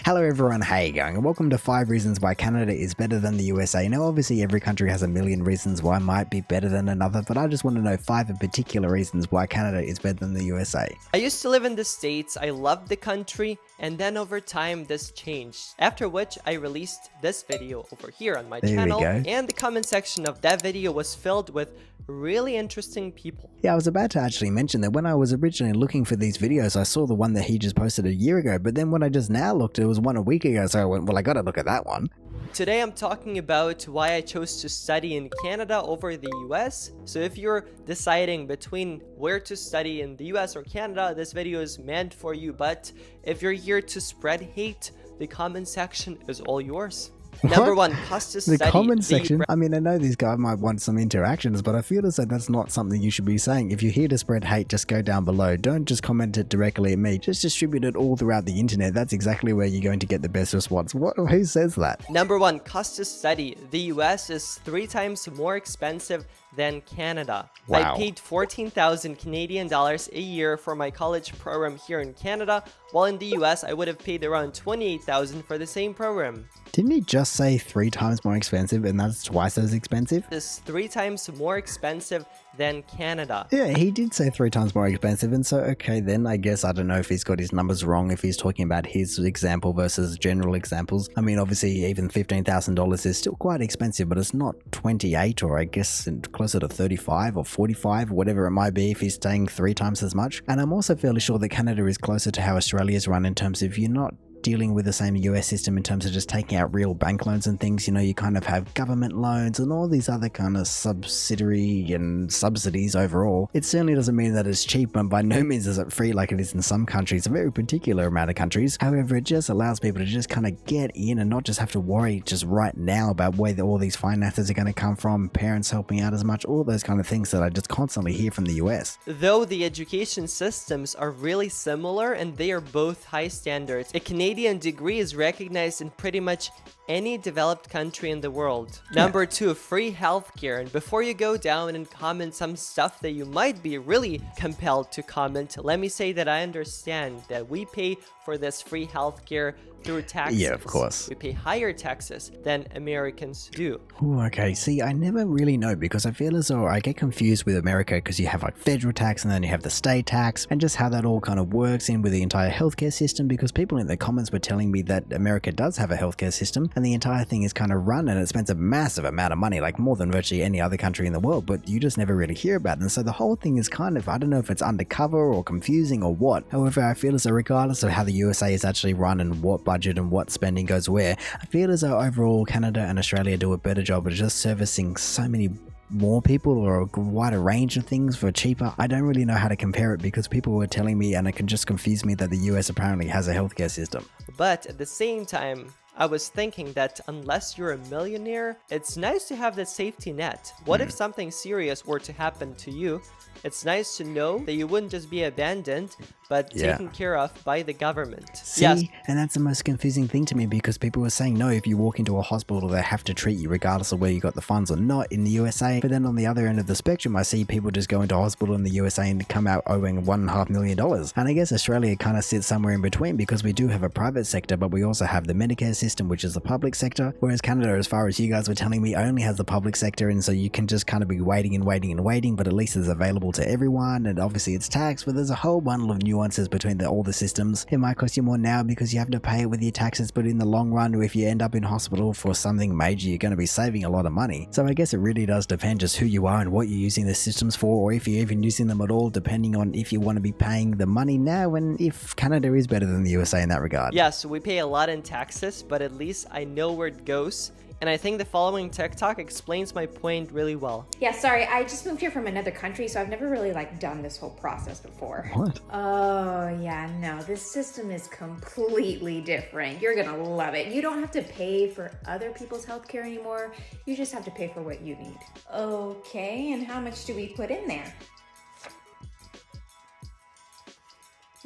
Hello everyone, how you going? And welcome to 5 reasons why Canada is better than the USA. Now obviously every country has a million reasons why it might be better than another, but I just want to know 5 in particular reasons why Canada is better than the USA. I used to live in the States, I loved the country, and then over time this changed. After which I released this video over here on my channel, and the comment section of that video was filled with really interesting people. Yeah, I was about to actually mention that when I was originally looking for these videos, I saw the one that he just posted a year ago, but then when I just now looked, it was one a week ago, so I went, well, I gotta look at that one. Today I'm talking about why I chose to study in Canada over the US. So if you're deciding between where to study in the US or Canada, this video is meant for you. But if you're here to spread hate, the comment section is all yours. Number 1, cost to study. The comment section? I mean, I know this guy might want some interactions, but I feel as though that's not something you should be saying. If you're here to spread hate, just go down below. Don't just comment it directly at me. Just distribute it all throughout the internet. That's exactly where you're going to get the best response. Who says that? Number 1, cost to study. The US is 3 times more expensive than Canada. Wow. I paid 14,000 Canadian dollars a year for my college program here in Canada, while in the US I would have paid around 28,000 for the same program. Didn't he just say 3 times more expensive and that's twice as expensive? It's 3 times more expensive than Canada. Yeah, he did say 3 times more expensive, and so okay then, I guess I don't know if he's got his numbers wrong, if he's talking about his example versus general examples. I mean, obviously even $15,000 is still quite expensive, but it's not 28 or I guess closer to 35 or 45 or whatever it might be if he's staying 3 times as much. And I'm also fairly sure that Canada is closer to how Australia's run in terms of you're not dealing with the same US system in terms of just taking out real bank loans and things. You know, you kind of have government loans and all these other kind of subsidiary and subsidies overall. It certainly doesn't mean that it's cheap, and by no means is it free like it is in some countries, a very particular amount of countries. However, it just allows people to just kind of get in and not just have to worry just right now about where all these finances are going to come from, parents helping out as much, all those kind of things that I just constantly hear from the US. Though the education systems are really similar and they are both high standards, a Canadian degree is recognized in pretty much any developed country in the world. Number 2, free healthcare. And before you go down and comment some stuff that you might be really compelled to comment, let me say that I understand that we pay for this free healthcare through taxes. Yeah, of course. We pay higher taxes than Americans do. Ooh, okay, see, I never really know because I feel as though I get confused with America because you have like federal tax and then you have the state tax and just how that all kind of works in with the entire healthcare system, because people in the comments were telling me that America does have a healthcare system and the entire thing is kind of run and it spends a massive amount of money, like more than virtually any other country in the world, but you just never really hear about it. And so the whole thing is kind of, I don't know if it's undercover or confusing or what. However, I feel as though regardless of how the USA is actually run and what budget and what spending goes where, I feel as though overall Canada and Australia do a better job of just servicing so many more people or a wider range of things for cheaper. I don't really know how to compare it because people were telling me, and it can just confuse me, that the US apparently has a healthcare system. But at the same time, I was thinking that unless you're a millionaire, it's nice to have that safety net. What if something serious were to happen to you? It's nice to know that you wouldn't just be abandoned, but taken care of by the government. See, and that's the most confusing thing to me because people were saying, no, if you walk into a hospital, they have to treat you regardless of where you got the funds or not in the USA. But then on the other end of the spectrum, I see people just go into hospital in the USA and come out owing $1.5 million. And I guess Australia kind of sits somewhere in between because we do have a private sector, but we also have the Medicare system, which is the public sector. Whereas Canada, as far as you guys were telling me, only has the public sector. And so you can just kind of be waiting and waiting and waiting, but at least it's available to everyone. And obviously it's taxed, but there's a whole bundle of nuances between all the systems. It might cost you more now because you have to pay it with your taxes, but in the long run, if you end up in hospital for something major, you're going to be saving a lot of money. So I guess it really does depend just who you are and what you're using the systems for, or if you're even using them at all, depending on if you want to be paying the money now and if Canada is better than the USA in that regard. Yeah, so we pay a lot in taxes, but at least I know where it goes. And I think the following TikTok explains my point really well. Yeah, sorry, I just moved here from another country, so I've never really done this whole process before. What? Oh, yeah, no, this system is completely different. You're gonna love it. You don't have to pay for other people's healthcare anymore. You just have to pay for what you need. Okay, and how much do we put in there?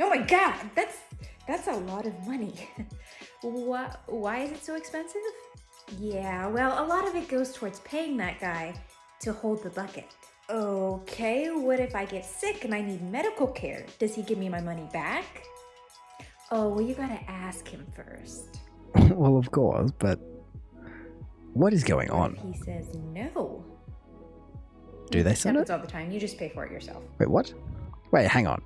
Oh my God, that's a lot of money. Why is it so expensive? Yeah, well, a lot of it goes towards paying that guy to hold the bucket. Okay, what if I get sick and I need medical care? Does he give me my money back? Oh, well, you gotta ask him first. Well, of course, but what is going on? He says no. Do they This say no? happens all the time. You just pay for it yourself. Wait, what? Wait, hang on.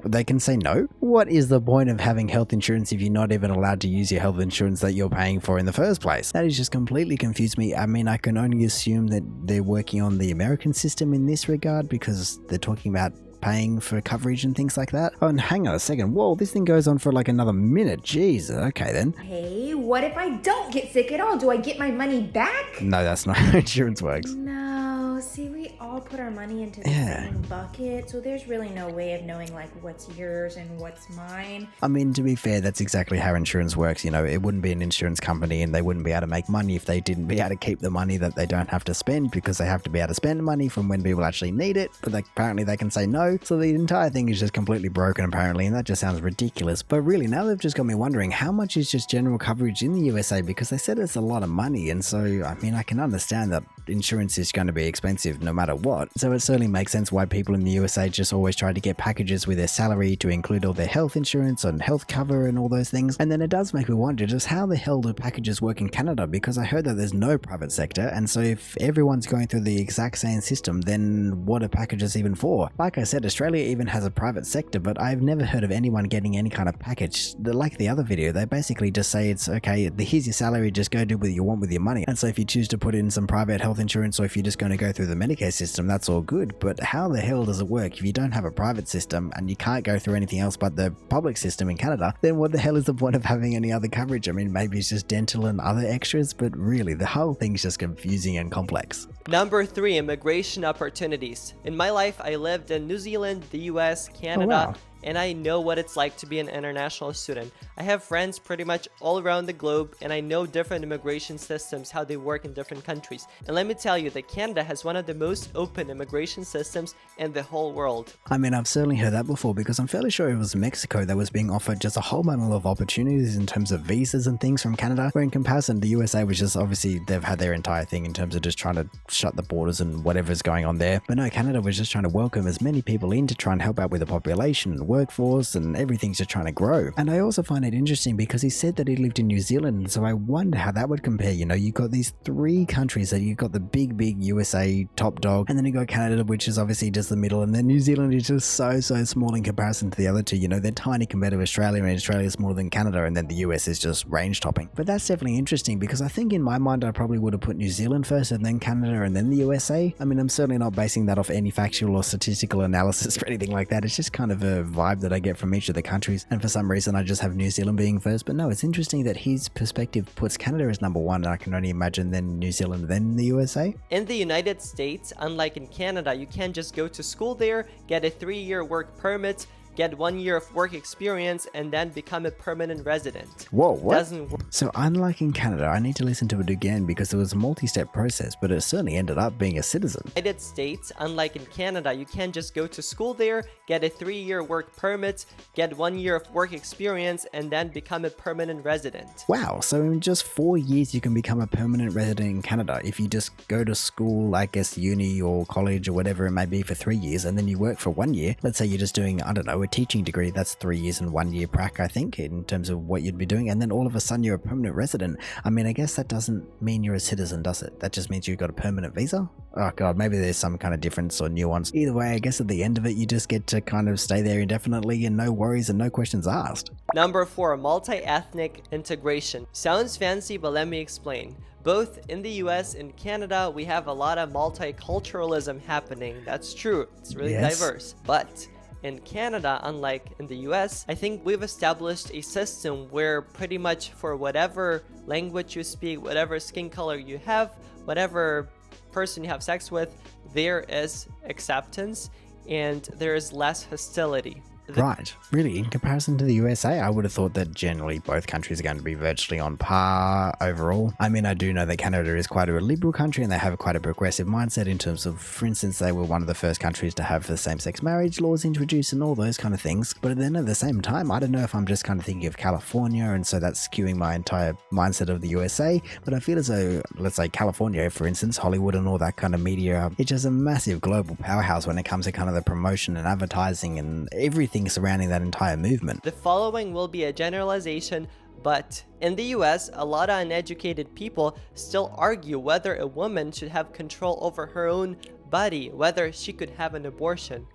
They can say no? What is the point of having health insurance if you're not even allowed to use your health insurance that you're paying for in the first place? That has just completely confused me. I mean, I can only assume that they're working on the American system in this regard because they're talking about paying for coverage and things like that. Oh, and hang on a second. Whoa, this thing goes on for like another minute. Jeez. Okay then. Hey, what if I don't get sick at all? Do I get my money back? No, that's not how insurance works. No, see, we all put our money into the same bucket, so there's really no way of knowing like what's yours and what's mine. I mean, to be fair, that's exactly how insurance works. You know, it wouldn't be an insurance company and they wouldn't be able to make money if they didn't be able to keep the money that they don't have to spend, because they have to be able to spend money from when people actually need it. But apparently they can say no. So the entire thing is just completely broken apparently, and that just sounds ridiculous. But really, now they've just got me wondering, how much is just general coverage in the USA? Because they said it's a lot of money, and so, I mean, I can understand that insurance is going to be expensive no matter what. So it certainly makes sense why people in the USA just always try to get packages with their salary to include all their health insurance and health cover and all those things. And then it does make me wonder just how the hell do packages work in Canada? Because I heard that there's no private sector, and so if everyone's going through the exact same system, then what are packages even for? Like I said, Australia even has a private sector, but I've never heard of anyone getting any kind of package. Like the other video, they basically just say it's okay, here's your salary, just go do what you want with your money. And so if you choose to put in some private health insurance, or if you're just going to go through the Medicare system, that's all good. But how the hell does it work if you don't have a private system and you can't go through anything else but the public system in Canada? Then what the hell is the point of having any other coverage? I mean, maybe it's just dental and other extras, but really the whole thing's just confusing and complex. Number 3, immigration opportunities. In my life, I lived in New Zealand, the US, Canada, wow. and I know what it's like to be an international student. I have friends pretty much all around the globe, and I know different immigration systems, how they work in different countries. And let me tell you that Canada has one of the most open immigration systems in the whole world. I mean, I've certainly heard that before, because I'm fairly sure it was Mexico that was being offered just a whole bundle of opportunities in terms of visas and things from Canada, where in comparison, the USA was just obviously, they've had their entire thing in terms of just trying to shut the borders and whatever's going on there. But no, Canada was just trying to welcome as many people in to try and help out with the population and workforce, and everything's just trying to grow. And I also find it interesting because he said that he lived in New Zealand, so I wonder how that would compare. You know, you've got these 3 countries that you've got the big USA top dog, and then you got Canada, which is obviously just the middle, and then New Zealand is just so small in comparison to the other two. You know, they're tiny compared to Australia, and Australia is smaller than Canada, and then the US is just range topping. But that's definitely interesting, because I think in my mind I probably would have put New Zealand first and then Canada and then the USA. I mean, I'm certainly not basing that off any factual or statistical analysis or anything like that. It's just kind of a vibe that I get from each of the countries, and for some reason I just have New Zealand being first. But no, it's interesting that his perspective puts Canada as number 1, and I can only imagine then New Zealand, then the USA. In the United States, unlike in Canada, you can't just go to school there, get a 3-year work permit, get 1 year of work experience, and then become a permanent resident. Whoa, what? Doesn't work. So unlike in Canada, I need to listen to it again because it was a multi-step process, but it certainly ended up being a citizen. United States, unlike in Canada, you can't just go to school there, get a 3-year work permit, get 1 year of work experience, and then become a permanent resident. Wow, so in just 4 years you can become a permanent resident in Canada if you just go to school, I guess uni or college or whatever it may be, for 3 years, and then you work for 1 year. Let's say you're just doing, I don't know, a teaching degree. That's 3 years and 1 year prac, I think, in terms of what you'd be doing, and then all of a sudden you're a permanent resident. I mean, I guess that doesn't mean you're a citizen, does it? That just means you've got a permanent visa? Oh god, maybe there's some kind of difference or nuance. Either way, I guess at the end of it you just get to kind of stay there indefinitely and no worries and no questions asked. Number 4, multi-ethnic integration. Sounds fancy, but let me explain. Both in the US and Canada, we have a lot of multiculturalism happening. That's true. It's really diverse. But in Canada, unlike in the US, I think we've established a system where pretty much for whatever language you speak, whatever skin color you have, whatever person you have sex with, there is acceptance and there is less hostility. Right. Really, in comparison to the USA, I would have thought that generally both countries are going to be virtually on par overall. I mean, I do know that Canada is quite a liberal country and they have quite a progressive mindset in terms of, for instance, they were one of the first countries to have the same-sex marriage laws introduced and all those kind of things. But then at the same time, I don't know if I'm just kind of thinking of California, and so that's skewing my entire mindset of the USA. But I feel as though, let's say California, for instance, Hollywood and all that kind of media, it's just a massive global powerhouse when it comes to kind of the promotion and advertising and everything everything surrounding that entire movement. The following will be a generalization, but in the US, a lot of uneducated people still argue whether a woman should have control over her own body, whether she could have an abortion.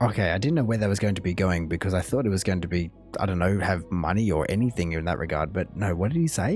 Okay, I didn't know where that was going to be going because I thought it was going to be, I don't know, have money or anything in that regard, but no, what did he say?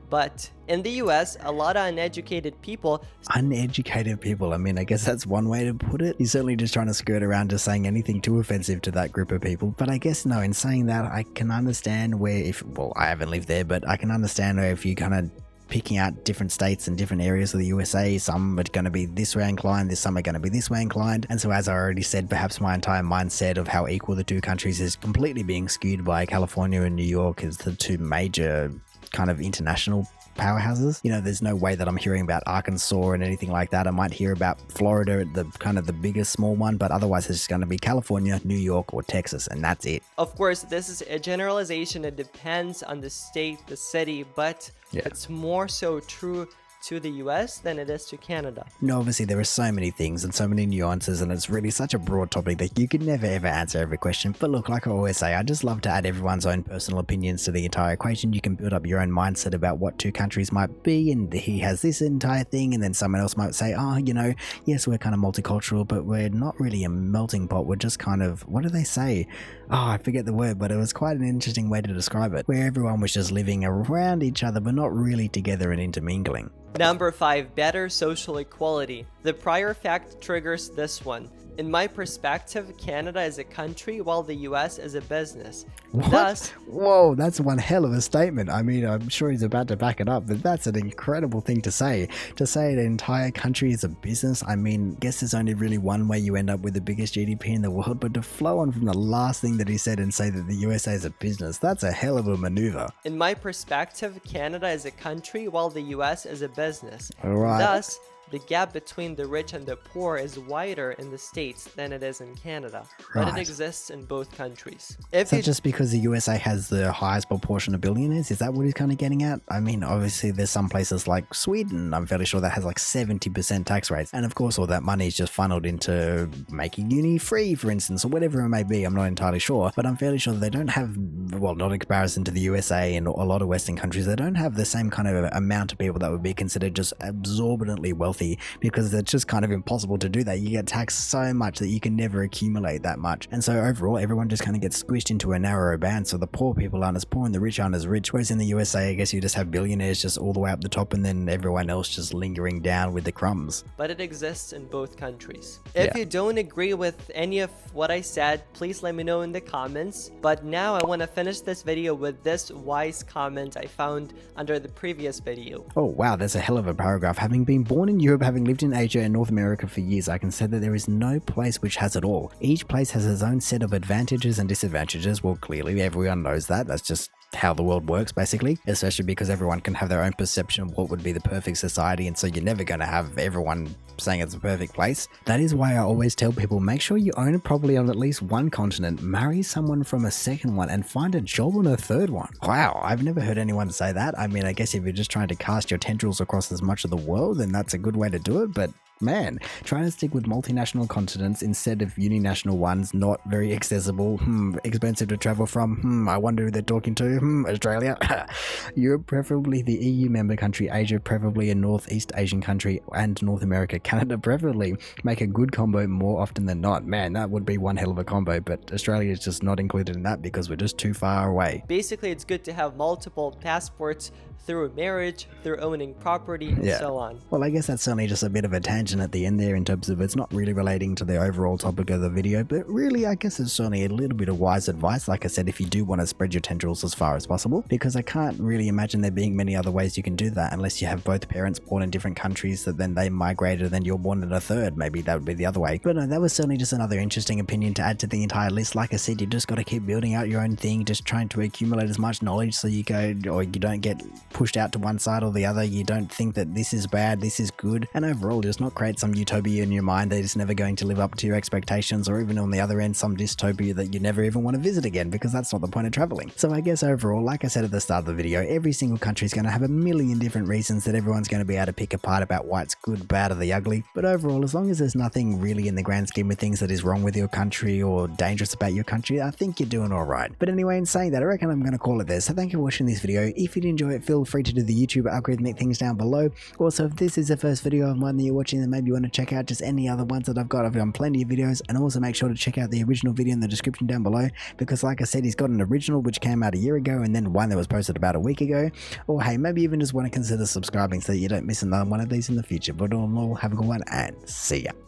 But in the US, a lot of uneducated people... Uneducated people, I mean, I guess that's one way to put it. He's certainly just trying to skirt around to saying anything too offensive to that group of people. But I guess, no, in saying that, I can understand where if... Well, I haven't lived there, but I can understand where if you kind of picking out different states and different areas of the USA, some are going to be this way inclined, some are going to be this way inclined. And so as I already said, perhaps my entire mindset of how equal the two countries is completely being skewed by California and New York as the two major kind of international powerhouses. You know, there's no way that I'm hearing about Arkansas and anything like that. I might hear about Florida, the kind of the biggest small one, but otherwise it's just going to be California, New York, or Texas, and that's it. Of course, this is a generalization. It depends on the state, the city, but it's more so true to the US than it is to Canada. No, obviously there are so many things and so many nuances, and it's really such a broad topic that you could never ever answer every question. But look, like I always say, I just love to add everyone's own personal opinions to the entire equation. You can build up your own mindset about what two countries might be, and he has this entire thing, and then someone else might say, oh, you know, yes, we're kind of multicultural, but we're not really a melting pot. We're just kind of, what do they say? Oh, I forget the word, but it was quite an interesting way to describe it, where everyone was just living around each other, but not really together and intermingling. Number 5, better social equality. The prior fact triggers this one. In my perspective, Canada is a country while the US is a business. What? Thus, whoa, that's one hell of a statement. I mean, I'm sure he's about to back it up, but that's an incredible thing to say. To say an entire country is a business, I mean, I guess there's only really one way you end up with the biggest GDP in the world, but to flow on from the last thing that he said and say that the USA is a business, that's a hell of a maneuver. in my perspective, Canada is a country while the US is a business. All right. Thus, the gap between the rich and the poor is wider in the States than it is in Canada, but it Right. exists in both countries. Is that just because the USA has the highest proportion of billionaires? Is that what he's kind of getting at? I mean, obviously there's some places like Sweden, I'm fairly sure, that has like 70% tax rates. And of course all that money is just funneled into making uni free, for instance, or whatever it may be. I'm not entirely sure, but I'm fairly sure they don't have, well, not in comparison to the USA and a lot of Western countries, they don't have the same kind of amount of people that would be considered just absorbently wealthy, because it's just kind of impossible to do that. You get taxed so much that you can never accumulate that much. And so overall, everyone just kind of gets squished into a narrower band. So the poor people aren't as poor and the rich aren't as rich. Whereas in the USA, I guess you just have billionaires just all the way up the top and then everyone else just lingering down with the crumbs. But it exists in both countries. If you don't agree with any of what I said, please let me know in the comments. But now I want to finish this video with this wise comment I found under the previous video. Oh wow, that's a hell of a paragraph. Having been born in Europe, having lived in Asia and North America for years, I can say that there is no place which has it all. Each place has its own set of advantages and disadvantages. Well, clearly everyone knows that. That's just how the world works, basically, especially because everyone can have their own perception of what would be the perfect society, and so you're never going to have everyone saying it's a perfect place. That is why I always tell people, make sure you own properly on at least one continent, marry someone from a second one, and find a job on a third one. Wow, I've never heard anyone say that. I mean, I guess if you're just trying to cast your tendrils across as much of the world, then that's a good way to do it, but man, trying to stick with multinational continents instead of uninational ones, not very accessible, expensive to travel from, I wonder who they're talking to, Australia, Europe preferably, the EU member country, Asia preferably a Northeast Asian country, and North America, Canada preferably. Make a good combo more often than not. Man, that would be one hell of a combo, but Australia is just not included in that because we're just too far away. Basically, it's good to have multiple passports through marriage, through owning property, and so on. Well, I guess that's certainly just a bit of a tangent at the end there in terms of it's not really relating to the overall topic of the video, but really I guess it's certainly a little bit of wise advice, like I said, if you do want to spread your tendrils as far as possible, because I can't really imagine there being many other ways you can do that unless you have both parents born in different countries that then they migrated and then you're born in a third. Maybe that would be the other way. But no, that was certainly just another interesting opinion to add to the entire list. Like I said, you just got to keep building out your own thing, just trying to accumulate as much knowledge so you go, or you don't get pushed out to one side or the other. You don't think that this is bad, this is good, and overall just not create some utopia in your mind that is never going to live up to your expectations, or even on the other end some dystopia that you never even want to visit again, because that's not the point of traveling. So I guess overall, like I said at the start of the video, every single country is going to have a million different reasons that everyone's going to be able to pick apart about why it's good, bad, or the ugly. But overall, as long as there's nothing really in the grand scheme of things that is wrong with your country or dangerous about your country, I think you're doing alright. But anyway, in saying that, I reckon I'm going to call it there. So thank you for watching this video. If you did enjoy it, feel free to do the YouTube algorithmic things down below. Also, if this is the first video of mine that you're watching, then maybe you want to check out just any other ones that I've got. I've done plenty of videos, and also make sure to check out the original video in the description down below, because like I said, he's got an original which came out a year ago, and then one that was posted about a week ago. Or hey, maybe even just want to consider subscribing so that you don't miss another one of these in the future. But all in all, have a good one and see ya.